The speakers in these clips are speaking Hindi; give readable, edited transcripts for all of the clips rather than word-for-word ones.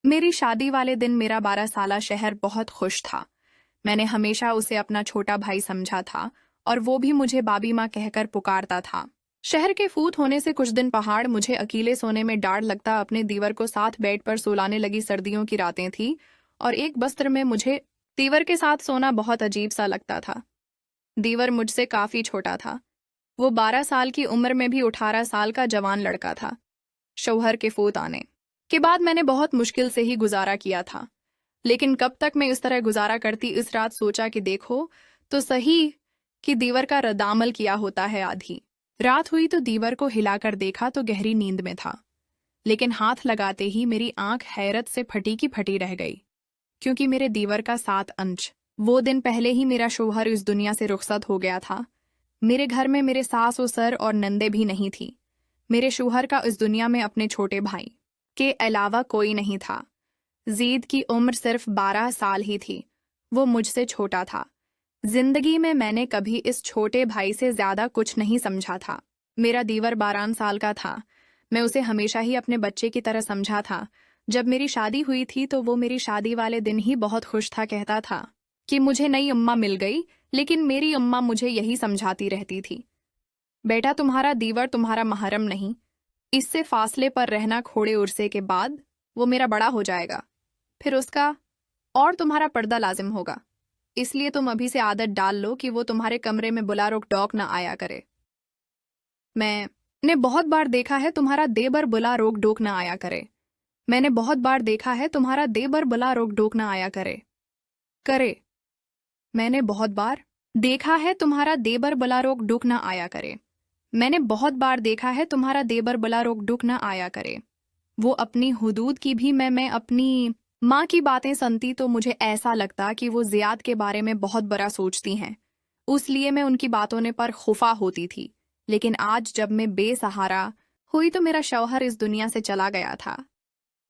मेरी शादी वाले दिन मेरा 12 साला शहर बहुत खुश था। मैंने हमेशा उसे अपना छोटा भाई समझा था और वो भी मुझे बाबी माँ कहकर पुकारता था। शहर के फूट होने से कुछ दिन पहाड़ मुझे अकेले सोने में डार लगता। अपने दीवर को साथ बेड पर सुलाने लगी। सर्दियों की रातें थी और एक बस्त्र में मुझे दीवर के साथ सोना बहुत अजीब सा लगता था। दीवर मुझसे काफी छोटा था। वो 12 साल की उम्र में भी 18 साल का जवान लड़का था। शौहर के फूट आने के बाद मैंने बहुत मुश्किल से ही गुजारा किया था। लेकिन कब तक मैं इस तरह गुजारा करती। इस रात सोचा कि देखो तो सही कि दीवर का रद्दामल किया होता है। आधी रात हुई तो दीवर को हिलाकर देखा तो गहरी नींद में था। लेकिन हाथ लगाते ही मेरी आंख हैरत से फटी की फटी रह गई, क्योंकि मेरे दीवर का 7 अंश वो दिन पहले ही मेरा शौहर इस दुनिया से रुखसत हो गया था। मेरे घर में मेरे सास और सर और नंदे भी नहीं थी। मेरे शौहर का इस दुनिया में अपने छोटे भाई के अलावा कोई नहीं था। जीद की उम्र सिर्फ 12 साल ही थी। वो मुझसे छोटा था। जिंदगी में मैंने कभी इस छोटे भाई से ज्यादा कुछ नहीं समझा था। मेरा दीवर 12 साल का था। मैं उसे हमेशा ही अपने बच्चे की तरह समझा था। जब मेरी शादी हुई थी तो वो मेरी शादी वाले दिन ही बहुत खुश था। कहता था कि मुझे नई अम्मा मिल गई। लेकिन मेरी अम्मा मुझे यही समझाती रहती थी, बेटा तुम्हारा दीवर तुम्हारा महरम नहीं, इससे फासले पर रहना। खोड़े उर्से के बाद वो मेरा बड़ा हो जाएगा, फिर उसका और तुम्हारा पर्दा लाजिम होगा। इसलिए तुम अभी से आदत डाल लो कि वो तुम्हारे कमरे में बुला रोक टोक न आया करे। मैंने बहुत बार देखा है तुम्हारा देवर बुला रोक डोक न आया करे। मैंने बहुत बार देखा है तुम्हारा देवर बुला रोक डोक न आया करे करे मैंने बहुत बार देखा है तुम्हारा देवर बुला रोक डोक न आया करे। मैंने बहुत बार देखा है तुम्हारा देवर बुला रोक डोक न आया करे। वो अपनी हुदूद की भी मैं अपनी माँ की बातें सुनती तो मुझे ऐसा लगता कि वो जियाद के बारे में बहुत बड़ा सोचती हैं। उसलिए मैं उनकी बातों ने पर खुफा होती थी। लेकिन आज जब मैं बेसहारा हुई तो मेरा शौहर इस दुनिया से चला गया था,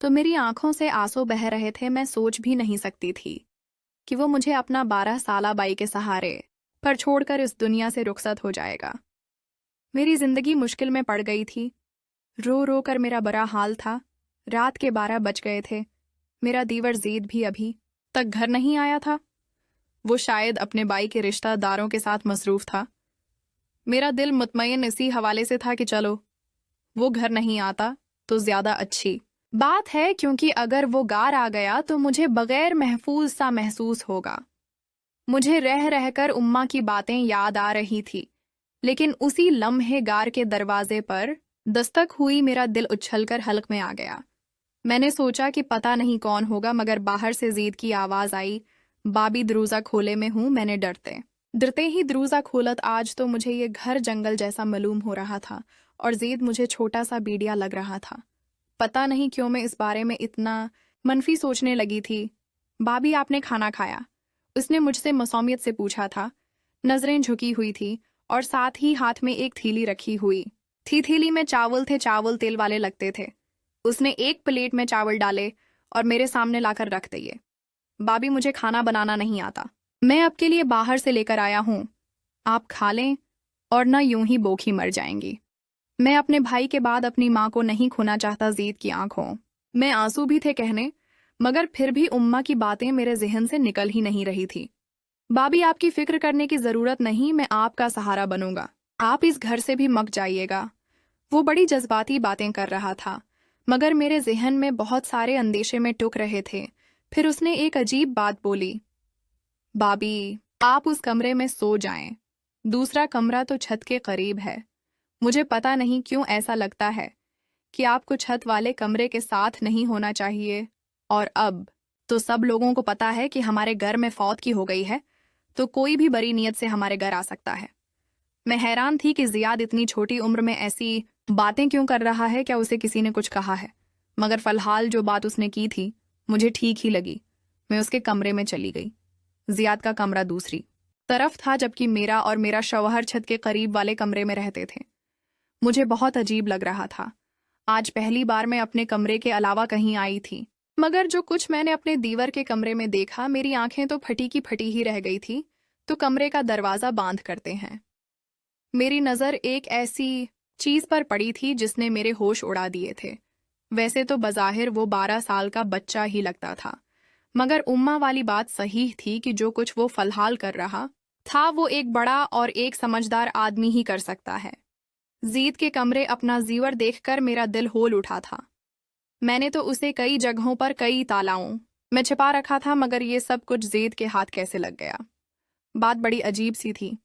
तो मेरी आंखों से आंसू बह रहे थे। मैं सोच भी नहीं सकती थी कि वो मुझे अपना 12 साला बाई के सहारे पर छोड़कर इस दुनिया से रुखसत हो जाएगा। मेरी जिंदगी मुश्किल में पड़ गई थी। रो रो कर मेरा बुरा हाल था। रात के 12 बज गए थे। मेरा दीवर जीद भी अभी तक घर नहीं आया था। वो शायद अपने बाई के रिश्तेदारों के साथ मसरूफ था। मेरा दिल मुतमईन इसी हवाले से था कि चलो वो घर नहीं आता तो ज्यादा अच्छी बात है, क्योंकि अगर वो गार आ गया तो मुझे बगैर महफूज सा महसूस होगा। मुझे रह रहकर उम्मा की बातें याद आ रही थी। लेकिन उसी लम्हे गार के दरवाजे पर दस्तक हुई। मेरा दिल उछलकर हल्क में आ गया। मैंने सोचा कि पता नहीं कौन होगा, मगर बाहर से जीद की आवाज आई, बाबी दरूजा खोले में हूं। मैंने डरते डरते ही दरूजा खोलत। आज तो मुझे ये घर जंगल जैसा मालूम हो रहा था और जीद मुझे छोटा सा बीडिया लग रहा था। पता नहीं क्यों मैं इस बारे में इतना मनफी सोचने लगी थी। बाबी आपने खाना खाया? उसने मुझसे मसौमियत से पूछा था। नजरें झुकी हुई थी और साथ ही हाथ में एक थैली रखी हुई थी। थैली में चावल थे। चावल तेल वाले लगते थे। उसने एक प्लेट में चावल डाले और मेरे सामने लाकर रख दिए। बाबी मुझे खाना बनाना नहीं आता, मैं आपके लिए बाहर से लेकर आया हूं, आप खा लें और न यूं ही भूखी मर जाएंगी। मैं अपने भाई के बाद अपनी माँ को नहीं खोना चाहता। जीद की आंखों में आंसू भी थे कहने, मगर फिर भी उम्मा की बातें मेरे जहन से निकल ही नहीं रही थी। बाबी आपकी फिक्र करने की जरूरत नहीं, मैं आपका सहारा बनूंगा। आप इस घर से भी मक जाइएगा। वो बड़ी जज्बाती बातें कर रहा था, मगर मेरे जहन में बहुत सारे अंदेशे में टुक रहे थे। फिर उसने एक अजीब बात बोली, बाबी आप उस कमरे में सो जाएं। दूसरा कमरा तो छत के करीब है। मुझे पता नहीं क्यों ऐसा लगता है कि आपको छत वाले कमरे के साथ नहीं होना चाहिए। और अब तो सब लोगों को पता है कि हमारे घर में फौत की हो गई है, तो कोई भी बड़ी नीयत से हमारे घर आ सकता है। मैं हैरान थी कि जियाद इतनी छोटी उम्र में ऐसी बातें क्यों कर रहा है। क्या उसे किसी ने कुछ कहा है? मगर फिलहाल जो बात उसने की थी मुझे ठीक ही लगी। मैं उसके कमरे में चली गई। जियाद का कमरा दूसरी तरफ था, जबकि मेरा और मेरा शौहर छत के करीब वाले कमरे में रहते थे। मुझे बहुत अजीब लग रहा था। आज पहली बार मैं अपने कमरे के अलावा कहीं आई थी, मगर जो कुछ मैंने अपने दीवर के कमरे में देखा, मेरी आंखें तो फटी की फटी ही रह गई थी। तो कमरे का दरवाजा बांध करते हैं। मेरी नजर एक ऐसी चीज पर पड़ी थी जिसने मेरे होश उड़ा दिए थे। वैसे तो बज़ाहिर वो 12 साल का बच्चा ही लगता था, मगर उम्मा वाली बात सही थी कि जो कुछ वो फ़िलहाल कर रहा था वो एक बड़ा और एक समझदार आदमी ही कर सकता है। जीद के कमरे अपना जीवर देखकर मेरा दिल होल उठा था। मैंने तो उसे कई जगहों पर कई तालाओं में छिपा रखा था, मगर ये सब कुछ जीद के हाथ कैसे लग गया। बात बड़ी अजीब सी थी।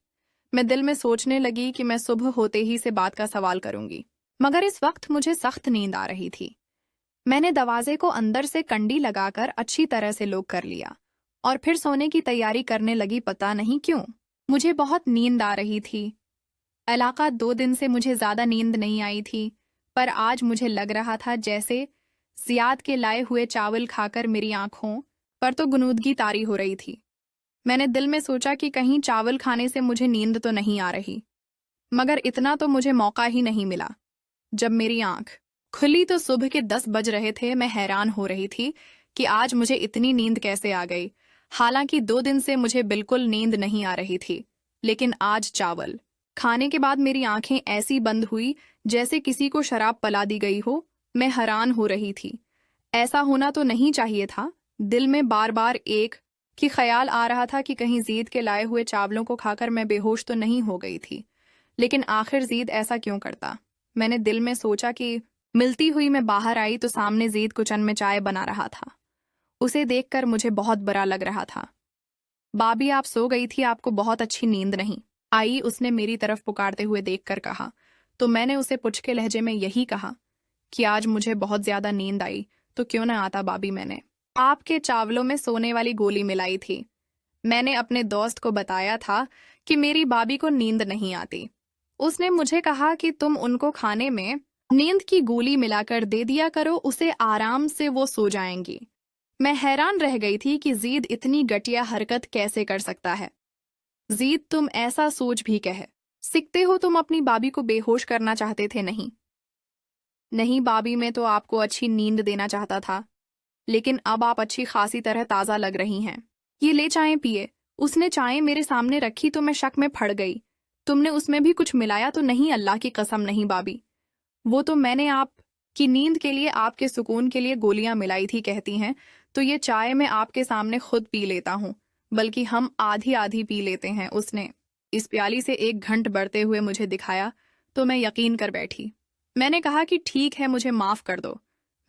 मैं दिल में सोचने लगी कि मैं सुबह होते ही से बात का सवाल करूंगी, मगर इस वक्त मुझे सख्त नींद आ रही थी। मैंने दरवाजे को अंदर से कंडी लगाकर अच्छी तरह से लॉक कर लिया और फिर सोने की तैयारी करने लगी। पता नहीं क्यों मुझे बहुत नींद आ रही थी। इलाका 2 दिन से मुझे ज्यादा नींद नहीं आई थी, पर आज मुझे लग रहा था जैसे जियाद के लाए हुए चावल खाकर मेरी आंखों पर तो गुनूदगी तारी हो रही थी। मैंने दिल में सोचा कि कहीं चावल खाने से मुझे नींद तो नहीं आ रही, मगर इतना तो मुझे मौका ही नहीं मिला। जब मेरी आंख खुली तो सुबह के 10 बज रहे थे। मैं हैरान हो रही थी कि आज मुझे इतनी नींद कैसे आ गई। हालांकि 2 दिन से मुझे बिल्कुल नींद नहीं आ रही थी, लेकिन आज चावल खाने के बाद मेरी आंखें ऐसी बंद हुई जैसे किसी को शराब पिला दी गई हो। मैं हैरान हो रही थी। ऐसा होना तो नहीं चाहिए था। दिल में बार बार एक कि ख्याल आ रहा था कि कहीं जीद के लाए हुए चावलों को खाकर मैं बेहोश तो नहीं हो गई थी। लेकिन आखिर जीद ऐसा क्यों करता। मैंने दिल में सोचा कि मिलती हुई मैं बाहर आई तो सामने जीद किचन में चाय बना रहा था। उसे देखकर मुझे बहुत बुरा लग रहा था। बाबी, आप सो गई थी, आपको बहुत अच्छी नींद नहीं आई, उसने मेरी तरफ पुकारते हुए देखकर कहा। तो मैंने उसे पुछ के लहजे में यही कहा कि आज मुझे बहुत ज्यादा नींद आई। तो क्यों ना आता बाबी, मैंने आपके चावलों में सोने वाली गोली मिलाई थी। मैंने अपने दोस्त को बताया था कि मेरी बाबी को नींद नहीं आती। उसने मुझे कहा कि तुम उनको खाने में नींद की गोली मिलाकर दे दिया करो, उसे आराम से वो सो जाएंगी। मैं हैरान रह गई थी कि जीद इतनी घटिया हरकत कैसे कर सकता है। जीद, तुम ऐसा सोच भी कह सकते हो। तुम अपनी बाबी को बेहोश करना चाहते थे। नहीं नहीं बाबी, मैं तो आपको अच्छी नींद देना चाहता था, लेकिन अब आप अच्छी खासी तरह ताज़ा लग रही हैं। ये ले चाय पिए। उसने चाय मेरे सामने रखी तो मैं शक में पड़ गई। तुमने उसमें भी कुछ मिलाया तो नहीं? अल्लाह की कसम नहीं बाबी, वो तो मैंने आप की नींद के लिए, आपके सुकून के लिए गोलियां मिलाई थी कहती हैं। तो ये चाय मैं आपके सामने खुद पी लेता हूँ, बल्कि हम आधी आधी पी लेते हैं। उसने इस प्याली से एक घंट बढ़ते हुए मुझे दिखाया तो मैं यकीन कर बैठी। मैंने कहा कि ठीक है, मुझे माफ कर दो,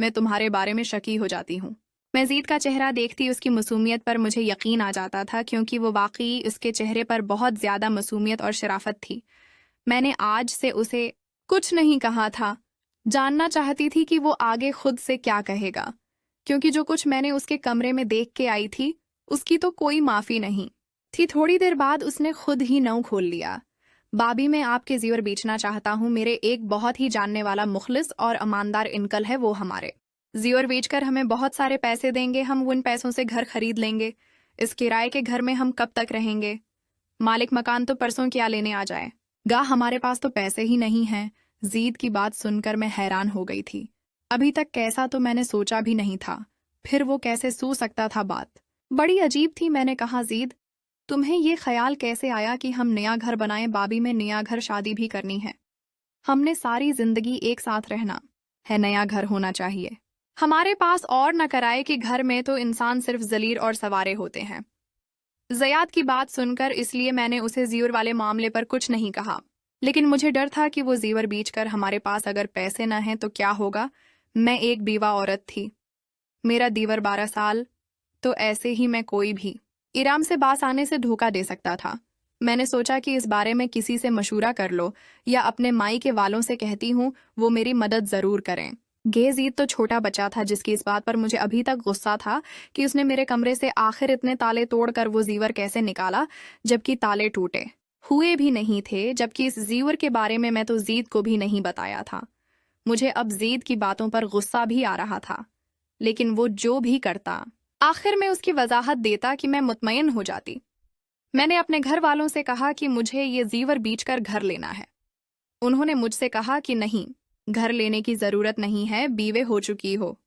मैं तुम्हारे बारे में शकी हो जाती हूँ। मजीद का चेहरा देखती उसकी मासूमियत पर मुझे यकीन आ जाता था, क्योंकि वो वाकई उसके चेहरे पर बहुत ज्यादा मासूमियत और शराफत थी। मैंने आज से उसे कुछ नहीं कहा था। जानना चाहती थी कि वो आगे खुद से क्या कहेगा, क्योंकि जो कुछ मैंने उसके कमरे में देख के आई थी उसकी तो कोई माफी नहीं थी। थोड़ी देर बाद उसने खुद ही नौ खोल लिया। बाबी, मैं आपके जीवर बेचना चाहता हूँ। मेरे एक बहुत ही जानने वाला मुखलिस और ईमानदार इनकल है, वो हमारे जीवर बेचकर हमें बहुत सारे पैसे देंगे। हम उन पैसों से घर खरीद लेंगे। इस किराए के घर में हम कब तक रहेंगे? मालिक मकान तो परसों क्या लेने आ जाए गा, हमारे पास तो पैसे ही नहीं हैं। जीद की बात सुनकर मैं हैरान हो गई थी। अभी तक कैसा तो मैंने सोचा भी नहीं था, फिर वो कैसे सो सकता था? बात बड़ी अजीब थी। मैंने कहा, जीद, तुम्हें ये ख्याल कैसे आया कि हम नया घर बनाएं? बाबी, में नया घर, शादी भी करनी है। हमने सारी जिंदगी एक साथ रहना है, नया घर होना चाहिए हमारे पास। और न कराए कि घर में तो इंसान सिर्फ जलीर और सवारे होते हैं। ज़याद की बात सुनकर इसलिए मैंने उसे जीवर वाले मामले पर कुछ नहीं कहा, लेकिन मुझे डर था कि वो जीवर बेचकर हमारे पास अगर पैसे न हैं तो क्या होगा। मैं एक बीवा औरत थी, मेरा दीवर 12 साल, तो ऐसे ही मैं कोई भी इराम से बास आने से धोखा दे सकता था। मैंने सोचा कि इस बारे में किसी से मशूरा कर लो या अपने माई के वालों से कहती हूँ, वो मेरी मदद जरूर करें। गेजीद तो छोटा बच्चा था, जिसकी इस बात पर मुझे अभी तक गुस्सा था कि उसने मेरे कमरे से आखिर इतने ताले तोड़कर वो जीवर कैसे निकाला, जबकि ताले टूटे हुए भी नहीं थे। जबकि इस जीवर के बारे में मैं तो जीद को भी नहीं बताया था। मुझे अब जीद की बातों पर गुस्सा भी आ रहा था, लेकिन वो जो भी करता आखिर में उसकी वजाहत देता कि मैं मुतमईन हो जाती। मैंने अपने घर वालों से कहा कि मुझे ये जीवर बेचकर घर लेना है। उन्होंने मुझसे कहा कि नहीं, घर लेने की जरूरत नहीं है, बीवे हो चुकी हो,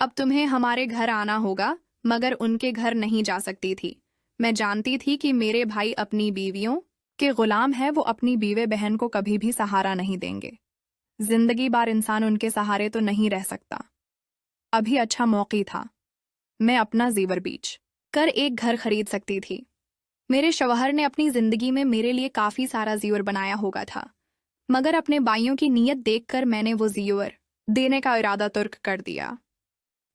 अब तुम्हें हमारे घर आना होगा। मगर उनके घर नहीं जा सकती थी। मैं जानती थी कि मेरे भाई अपनी बीवियों के गुलाम है, वो अपनी बीवे बहन को कभी भी सहारा नहीं देंगे। जिंदगी भर इंसान उनके सहारे तो नहीं रह सकता। अभी अच्छा मौका था। मैं अपना जेवर बेच कर एक घर खरीद सकती थी। मेरे शौहर ने अपनी जिंदगी में मेरे लिए काफी सारा जेवर बनाया होगा था, मगर अपने भाइयों की नीयत देखकर मैंने वो जेवर देने का इरादा तुर्क कर दिया।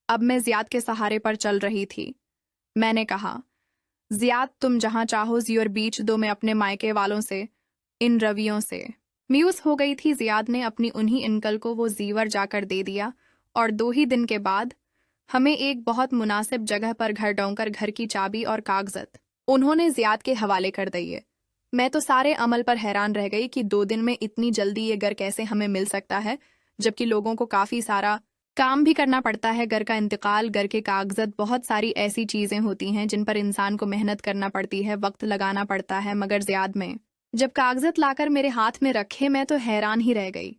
अब मैं जियाद के सहारे पर चल रही थी। मैंने कहा, जियाद तुम जहां चाहो जेवर बेच दो, मैं अपने मायके वालों से इन रवियों से म्यूस हो गई थी। जियाद ने अपनी उन्हीं अंकल को वो जेवर जाकर दे दिया और 2 ही दिन के बाद हमें एक बहुत मुनासिब जगह पर घर ढूंढकर घर की चाबी और कागजत उन्होंने जियाद के हवाले कर दिए। मैं तो सारे अमल पर हैरान रह गई कि 2 दिन में इतनी जल्दी ये घर कैसे हमें मिल सकता है, जबकि लोगों को काफी सारा काम भी करना पड़ता है। घर का इंतकाल, घर के कागजत, बहुत सारी ऐसी चीजें होती हैं जिन पर इंसान को मेहनत करना पड़ती है, वक्त लगाना पड़ता है। मगर जियाद में जब कागजत लाकर मेरे हाथ में रखे, मैं तो हैरान ही रह गई।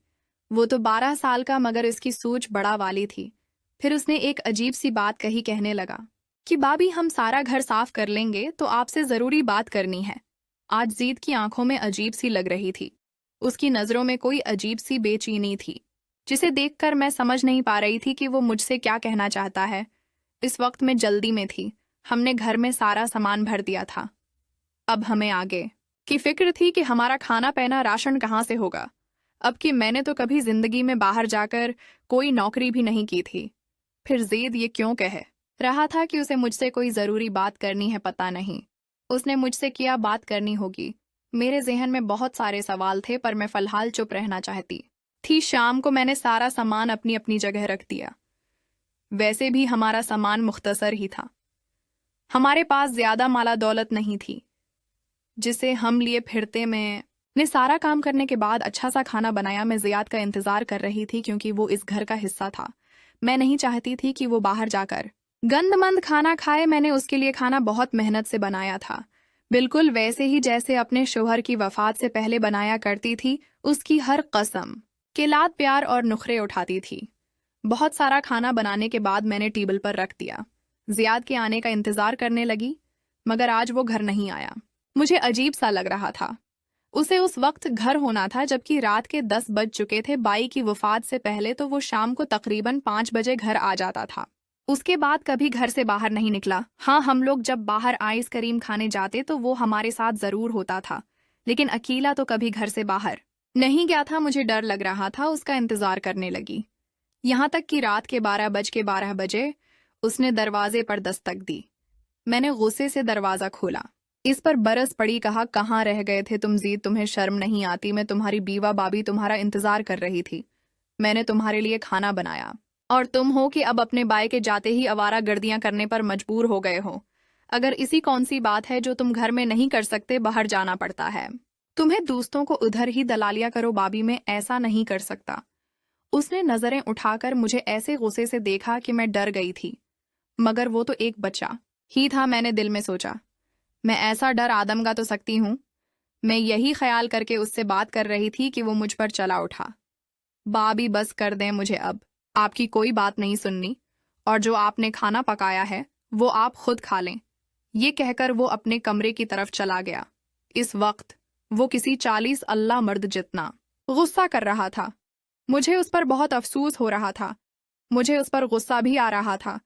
वो तो 12 साल का, मगर इसकी सोच बड़ा वाली थी। फिर उसने एक अजीब सी बात कही, कहने लगा कि भाभी हम सारा घर साफ कर लेंगे तो आपसे जरूरी बात करनी है। आज जीत की आंखों में अजीब सी लग रही थी। उसकी नजरों में कोई अजीब सी बेचैनी थी, जिसे देखकर मैं समझ नहीं पा रही थी कि वो मुझसे क्या कहना चाहता है। इस वक्त मैं जल्दी में थी। हमने घर में सारा सामान भर दिया था। अब हमें आगे की फिक्र थी कि हमारा खाना पीना, राशन कहाँ से होगा। अब कि मैंने तो कभी जिंदगी में बाहर जाकर कोई नौकरी भी नहीं की थी। फिर ज़ैद ये क्यों कह रहा था कि उसे मुझसे कोई ज़रूरी बात करनी है, पता नहीं उसने मुझसे क्या बात करनी होगी। मेरे जहन में बहुत सारे सवाल थे, पर मैं फ़िलहाल चुप रहना चाहती थी। शाम को मैंने सारा सामान अपनी अपनी जगह रख दिया। वैसे भी हमारा सामान मुख्तसर ही था। हमारे पास ज़्यादा माला दौलत नहीं थी जिसे हम लिए फिरते। मैंने सारा काम करने के बाद अच्छा सा खाना बनाया। मैं जियाद का इंतज़ार कर रही थी क्योंकि वो इस घर का हिस्सा था। मैं नहीं चाहती थी कि वो बाहर जाकर गंदमंद खाना खाए। मैंने उसके लिए खाना बहुत मेहनत से बनाया था, बिल्कुल वैसे ही जैसे अपने शौहर की वफात से पहले बनाया करती थी। उसकी हर कसम के लाद प्यार और नुखरे उठाती थी। बहुत सारा खाना बनाने के बाद मैंने टेबल पर रख दिया। जियाद के आने का इंतजार करने लगी, मगर आज वो घर नहीं आया। मुझे अजीब सा लग रहा था। उसे उस वक्त घर होना था जबकि रात के 10 बज चुके थे। बाई की वफात से पहले तो वो शाम को तकरीबन 5 बजे घर आ जाता था। उसके बाद कभी घर से बाहर नहीं निकला। हाँ, हम लोग जब बाहर आइसक्रीम खाने जाते तो वो हमारे साथ जरूर होता था, लेकिन अकेला तो कभी घर से बाहर नहीं गया था। मुझे डर लग रहा था। उसका इंतजार करने लगी, यहाँ तक कि रात के 12 बजे उसने दरवाजे पर दस्तक दी। मैंने गुस्से से दरवाजा खोला। इस पर बरस पड़ी, कहा, कहाँ रह गए थे तुम ज़ीद, तुम्हें शर्म नहीं आती? मैं तुम्हारी बीवा बाबी तुम्हारा इंतजार कर रही थी। मैंने तुम्हारे लिए खाना बनाया और तुम हो कि अब अपने बाय के जाते ही आवारा गर्दियां करने पर मजबूर हो गए हो। अगर इसी कौन सी बात है जो तुम घर में नहीं कर सकते, बाहर जाना पड़ता है। तुम्हें दोस्तों को उधर ही दलालिया करो बाबी, में ऐसा नहीं कर सकता। उसने नजरें उठाकर मुझे ऐसे गुस्से से देखा कि मैं डर गई थी। मगर वो तो एक बच्चा ही था। मैंने दिल में सोचा, मैं ऐसा डर आदम का तो सकती हूँ। मैं यही ख्याल करके उससे बात कर रही थी कि वो मुझ पर चला उठा। बाबी बस कर दें, मुझे अब आपकी कोई बात नहीं सुननी, और जो आपने खाना पकाया है वो आप खुद खा लें। ये कहकर वो अपने कमरे की तरफ चला गया। इस वक्त वो किसी 40 अल्लाह मर्द जितना गुस्सा कर रहा था। मुझे उस पर बहुत अफसोस हो रहा था। मुझे उस पर गुस्सा भी आ रहा था।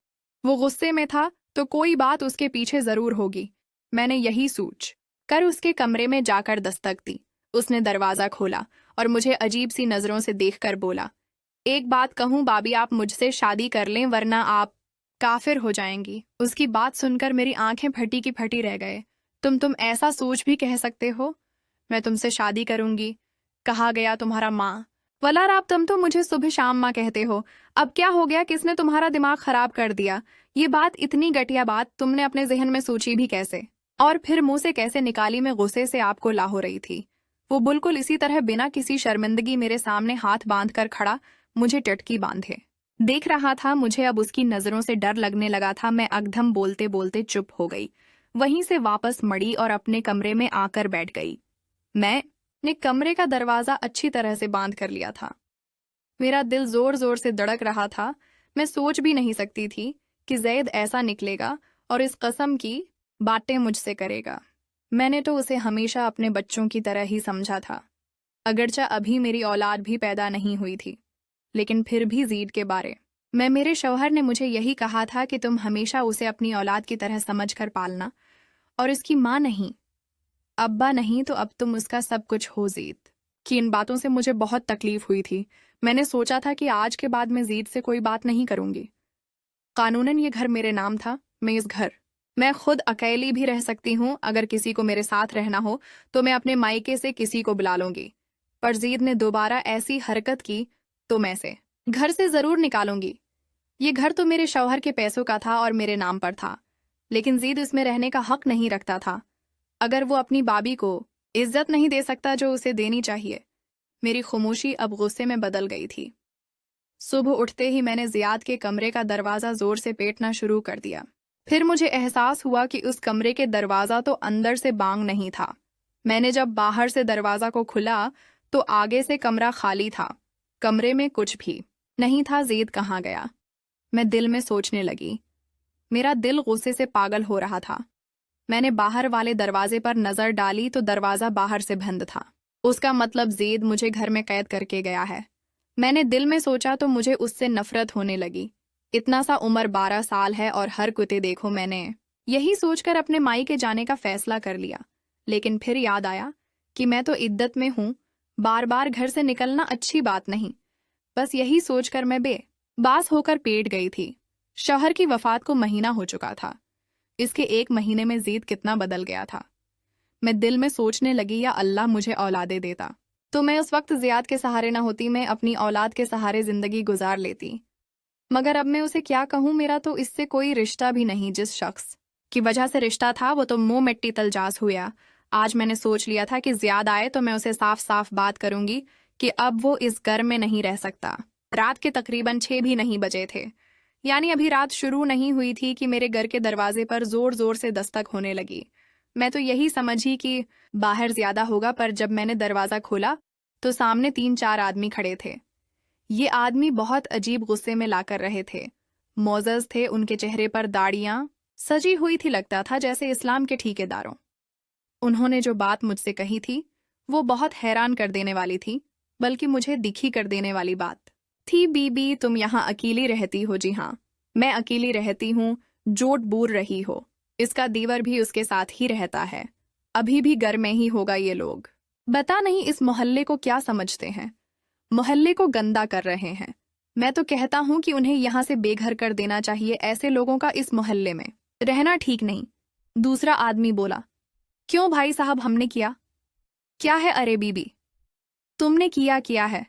वो गुस्से में था तो कोई बात उसके पीछे जरूर होगी। मैंने यही सोच कर उसके कमरे में जाकर दस्तक दी। उसने दरवाजा खोला और मुझे अजीब सी नजरों से देखकर बोला, एक बात कहूं बाबी, आप मुझसे शादी कर लें वरना आप काफिर हो जाएंगी। उसकी बात सुनकर मेरी आंखें फटी की फटी रह गए। तुम ऐसा सोच भी कह सकते हो? मैं तुमसे शादी करूंगी कहा गया तुम्हारा माँ। वलार आप तुम तो मुझे सुबह शाम माँ कहते हो। अब क्या हो गया? किसने तुम्हारा दिमाग खराब कर दिया? ये बात, इतनी घटिया बात तुमने अपने जहन में सोची भी कैसे, और फिर मुंह से कैसे निकाली? मैं गुस्से से आपको ला हो रही थी। वो बिल्कुल इसी तरह बिना किसी शर्मिंदगी मेरे सामने हाथ बांध कर खड़ा, मुझे टटकी बांधे देख रहा था। मुझे अब उसकी नजरों से डर लगने लगा था। मैं एकदम बोलते बोलते चुप हो गई। वहीं से वापस मड़ी और अपने कमरे में आकर बैठ गई। मैंने कमरे का दरवाजा अच्छी तरह से बांध कर लिया था। मेरा दिल जोर जोर से धड़क रहा था। मैं सोच भी नहीं सकती थी कि ज़ैद ऐसा निकलेगा और इस कसम की बातें मुझसे करेगा। मैंने तो उसे हमेशा अपने बच्चों की तरह ही समझा था। अगरचा अभी मेरी औलाद भी पैदा नहीं हुई थी, लेकिन फिर भी ज़ीद के बारे मैं मेरे शौहर ने मुझे यही कहा था कि तुम हमेशा उसे अपनी औलाद की तरह समझकर पालना, और इसकी माँ नहीं, अब्बा नहीं तो अब तुम उसका सब कुछ हो जीत। कि इन बातों से मुझे बहुत तकलीफ हुई थी। मैंने सोचा था कि आज के बाद मैं जीत से कोई बात नहीं करूंगी। कानूनन ये घर मेरे नाम था। मैं खुद अकेली भी रह सकती हूँ। अगर किसी को मेरे साथ रहना हो तो मैं अपने मायके से किसी को बुला लूंगी। पर जीद ने दोबारा ऐसी हरकत की तो मैं से घर से जरूर निकालूंगी। ये घर तो मेरे शौहर के पैसों का था और मेरे नाम पर था, लेकिन जीद इसमें रहने का हक नहीं रखता था। अगर वो अपनी बाबी को इज्जत नहीं दे सकता जो उसे देनी चाहिए। मेरी खामोशी अब गुस्से में बदल गई थी। सुबह उठते ही मैंने जियाद के कमरे का दरवाजा जोर से पीटना शुरू कर दिया। फिर मुझे एहसास हुआ कि उस कमरे के दरवाजा तो अंदर से बांग नहीं था। मैंने जब बाहर से दरवाजा को खुला तो आगे से कमरा खाली था। कमरे में कुछ भी नहीं था। जीद कहाँ गया? मैं दिल में सोचने लगी। मेरा दिल गुस्से से पागल हो रहा था। मैंने बाहर वाले दरवाजे पर नजर डाली तो दरवाजा बाहर से बंद था। उसका मतलब जीद मुझे घर में कैद करके गया है। मैंने दिल में सोचा तो मुझे उससे नफरत होने लगी। इतना सा उम्र 12 साल है और हर कुते देखो। मैंने यही सोचकर अपने माई के जाने का फैसला कर लिया, लेकिन फिर याद आया कि मैं तो इद्दत में हूं। बार बार घर से निकलना अच्छी बात नहीं। बस यही सोचकर मैं बेबास होकर पेट गई थी। शौहर की वफात को महीना हो चुका था। इसके 1 महीने में जीद कितना बदल गया था। मैं दिल में सोचने लगी, या अल्लाह मुझे औलादे देता तो मैं उस वक्त जियाद के सहारे ना होती, मैं अपनी औलाद के सहारे जिंदगी गुजार लेती। मगर अब मैं उसे क्या कहूँ? मेरा तो इससे कोई रिश्ता भी नहीं। जिस शख्स की वजह से रिश्ता था वो तो मुंह मिट्टी तलजास हुआ। आज मैंने सोच लिया था कि जियाद आए तो मैं उसे साफ साफ बात करूंगी कि अब वो इस घर में नहीं रह सकता। रात के तकरीबन 6 भी नहीं बजे थे, यानी अभी रात शुरू नहीं हुई थी कि मेरे घर के दरवाजे पर जोर जोर से दस्तक होने लगी। मैं तो यही समझी कि बाहर ज्यादा होगा, पर जब मैंने दरवाजा खोला तो सामने 3-4 आदमी खड़े थे। ये आदमी बहुत अजीब गुस्से में लाकर रहे थे। मोजज थे, उनके चेहरे पर दाढ़ियां सजी हुई थी, लगता था जैसे इस्लाम के ठेकेदारों। उन्होंने जो बात मुझसे कही थी वो बहुत हैरान कर देने वाली थी, बल्कि मुझे दिखी कर देने वाली बात थी। बीबी तुम यहाँ अकेली रहती हो? जी हाँ, मैं अकेली रहती हूँ। जोट बूर रही हो। इसका दीवर भी उसके साथ ही रहता है। अभी भी घर में ही होगा। ये लोग बता नहीं इस मोहल्ले को क्या समझते हैं। मोहल्ले को गंदा कर रहे हैं। मैं तो कहता हूँ कि उन्हें यहाँ से बेघर कर देना चाहिए। ऐसे लोगों का इस मोहल्ले में रहना ठीक नहीं। दूसरा आदमी बोला, क्यों भाई साहब, हमने किया क्या है? अरे बीबी, तुमने किया है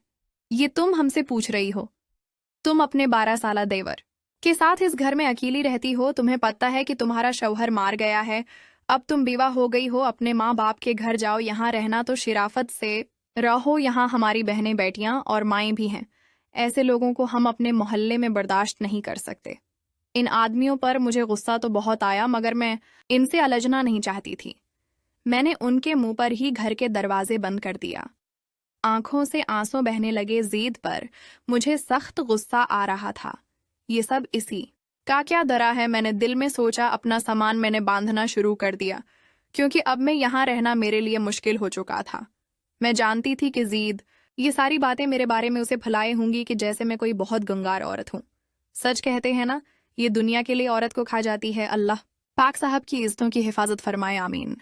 ये तुम हमसे पूछ रही हो? तुम अपने 12 साला देवर के साथ इस घर में अकेली रहती हो। तुम्हें पता है कि तुम्हारा शौहर मार गया है। अब तुम विवाह हो गई हो, अपने माँ बाप के घर जाओ। यहाँ रहना तो शिराफत से रहो। यहाँ हमारी बहनें बेटियां और माएँ भी हैं। ऐसे लोगों को हम अपने मोहल्ले में बर्दाश्त नहीं कर सकते। इन आदमियों पर मुझे गुस्सा तो बहुत आया, मगर मैं इनसे अलझना नहीं चाहती थी। मैंने उनके मुंह पर ही घर के दरवाजे बंद कर दिया। आंखों से आंसू बहने लगे जीद पर। मुझे सख्त गुस्सा आ रहा था। ये सब इसी का क्या दरा है? मैंने दिल में सोचा। अपना सामान मैंने बांधना शुरू कर दिया, क्योंकि अब मैं यहाँ रहना मेरे लिए मुश्किल हो चुका था। मैं जानती थी कि जीद ये सारी बातें मेरे बारे में उसे फैलाए होंगी कि जैसे मैं कोई बहुत गंगार औरत हूँ। सच कहते हैं ना, ये दुनिया के लिए औरत को खा जाती है। अल्लाह पाक साहब की इज्जतों की हिफाजत फरमाए, आमीन।